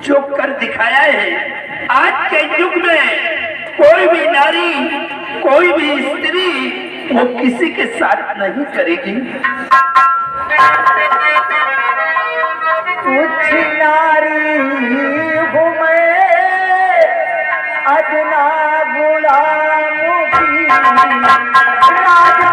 जो कर दिखाया है, आज के युग में कोई भी नारी, कोई भी स्त्री वो किसी के साथ नहीं करेगी। कुछ नारी हूँ मैं अदना गुलामों की राजा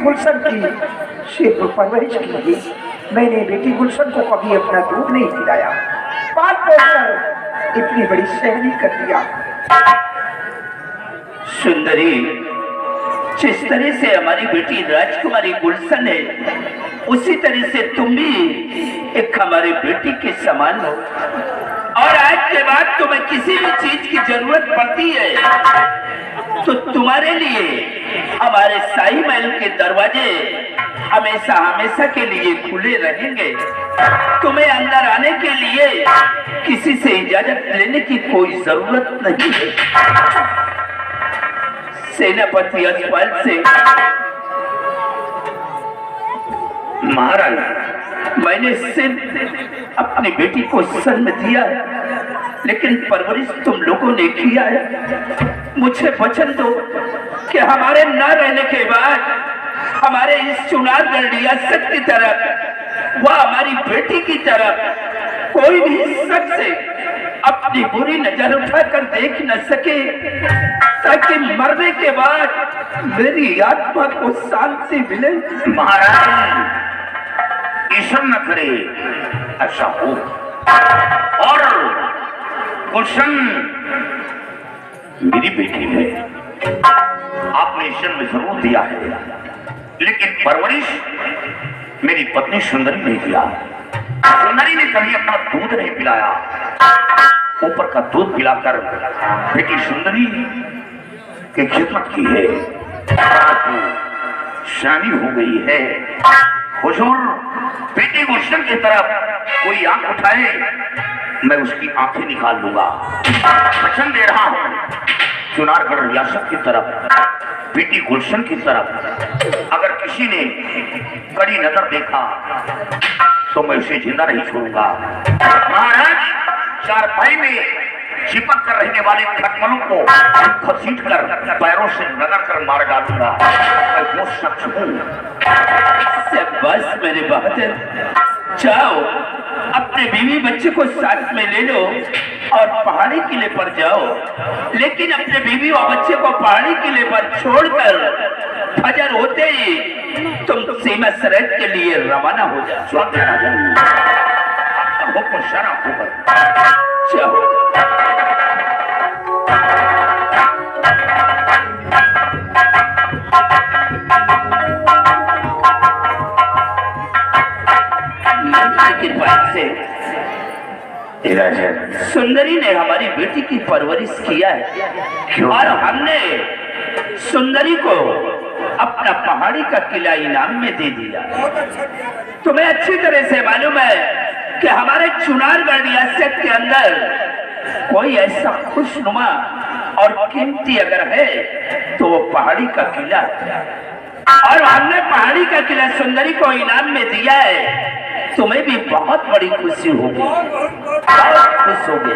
गुलशन की सिर्फ परवरिश की। मैंने बेटी गुलशन को कभी अपना दूध नहीं पिलाया, पाल पोसकर इतनी बड़ी सहनी कर दिया। सुंदरी, जिस तरह से हमारी बेटी राजकुमारी गुलशन है, उसी तरह से तुम भी एक हमारी बेटी के समान हो। और आज के बाद तुम्हें किसी भी चीज की जरूरत पड़ती है तो तुम्हारे लिए हमारे शाही महल के दरवाजे हमेशा हमेशा के लिए खुले रहेंगे। तुम्हें अंदर आने के लिए किसी से इजाजत लेने की कोई जरूरत नहीं है। सेनापति यशपाल से महाराज, मैंने सिर्फ अपनी बेटी को जन्म दिया, लेकिन परवरिश तुम लोगों ने किया है। मुझे वचन दो कि हमारे न रहने के बाद हमारे इस चुनाव रियासत की तरफ, वह हमारी बेटी की तरफ कोई भी शख्स अपनी बुरी नजर उठाकर देख न सके, ताकि मरने के बाद मेरी आत्मा को शांति मिले। महाराज, ईश्वर न करे ऐसा हो। और गुलशन मेरी बेटी है, आपने जन्म जरूर दिया है, लेकिन परवरिश मेरी पत्नी सुंदरी ने दिया। सुंदरी ने कभी अपना दूध नहीं पिलाया, ऊपर का दूध पिलाकर बेटी सुंदरी की खिदमत की है। शादी हो गई है। हुजूर, बेटी गुलशन की तरफ कोई आंख उठाए, मैं उसकी आंखें निकाल लूंगा। वचन दे रहा हूं, चुनारगढ़ रियासत की तरफ, बेटी गुलशन की तरफ अगर किसी ने कड़ी नजर देखा तो मैं उसे जिंदा नहीं छोड़ूंगा। महाराज, चारपाई में चिपक कर रहने वाले खटमलों को घसीट कर पैरों से रगड़ कर मार डालूंगा। मैं वो शख्स हूं। बस मेरे बहादुर, जाओ अपने बीवी बच्चे को साथ में ले लो और पहाड़ी किले पर जाओ, लेकिन अपने बीवी और बच्चे को पहाड़ी किले पर छोड़कर फजर होते ही तुम सीमा सरहद के लिए रवाना हो जाओ। आपका हुक्म शरा होगा। जाओ। कृपा से सुंदरी ने हमारी बेटी की परवरिश किया है और हमने सुंदरी को अपना पहाड़ी का किला इनाम में दे दिया। तुम्हें अच्छी तरह से मालूम है कि हमारे चुनारगढ़ रियासत के अंदर कोई ऐसा खुशनुमा और कीमती अगर है तो वो पहाड़ी का किला है, और हमने पहाड़ी का किला सुंदरी को इनाम में दिया है। तुम्हें भी बहुत बड़ी खुशी होगी, बहुत खुश होगे।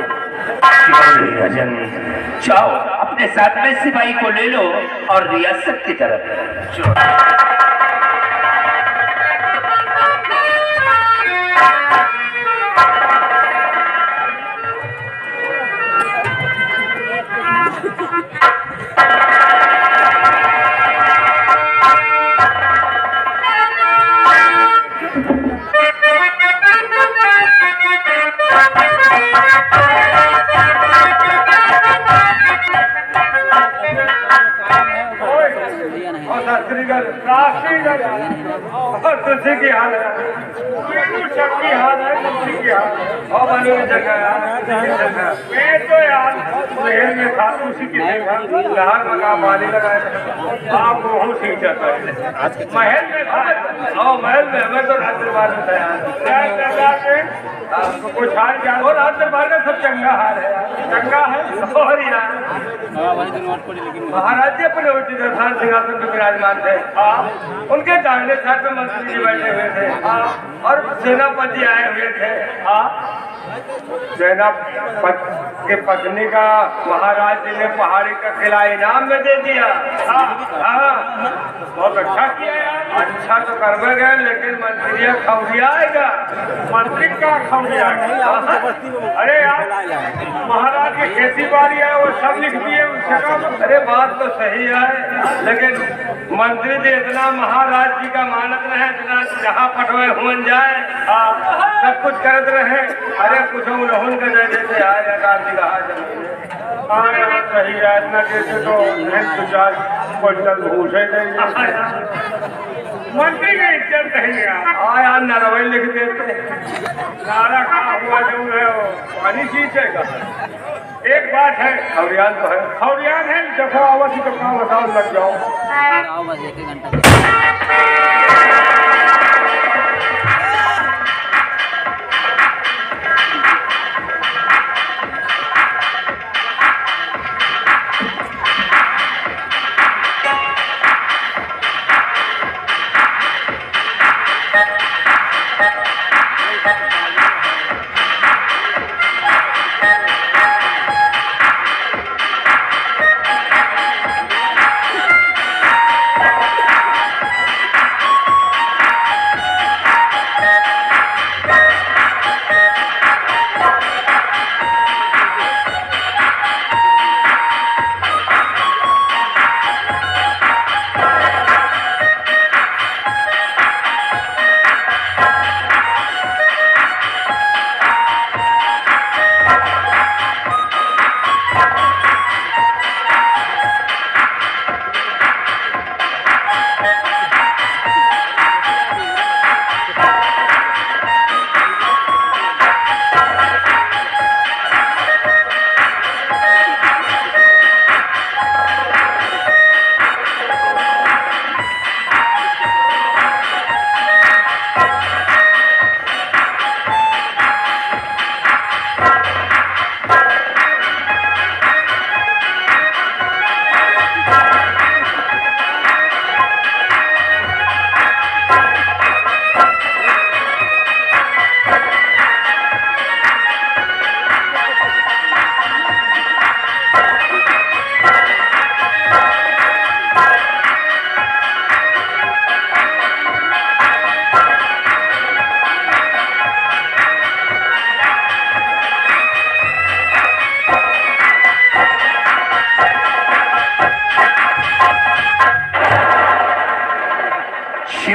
जाओ अपने साथ में सिपाही को ले लो और रियासत की तरफ। तुलसी की हाल है, सबकी हाल है, तुलसी की हाल और बनी जगह मैं तो यार महल में था, उसी की देखा लहर लगा पानी लगाया आप वो सीख जाता है महल में था। और महल में हमें तो रात दरबार में था यार, कुछ हाल क्या और रात दरबार का सब चंगा हाल है, चंगा है। और यार महाराज जी अपने उचित स्थान सिंहासन पर विराजमान थे, उनके दाहिने साथ में मंत्री जी बैठे हुए थे और सेनापति आए हुए थे। सेनापति के पत्नी का महाराज जी ने पहाड़ी का किला इनाम में दे दिया। बहुत अच्छा किया यार। अच्छा तो करवे गए, लेकिन मंत्री खौरियाएगा। मंत्री का खौरियाएगा? अरे यार महाराज की खेती बाड़ी है, वो सब लिख दिए उससे। अरे बात तो सही है, लेकिन मंत्री जी इतना महाराज जी का मानत रहे, इतना जहाँ पटवे हुन जाए सब कुछ करते रहे। अरे कुछ उन्होंने का दे देते आए सही है, इतना देते तो चार क्विंटल घूस है मंत्री का इज्जत कहेंगे यार नरवई लिख देते। नारा कहा हुआ जो है वो पानी सींचेगा। एक बात है, खौरियान तो है, खौरियान है, देखो आवश्य तो काम बताओ लग जाओ। आओ बस 1 घंटा।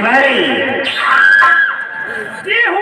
भाई ये हूँ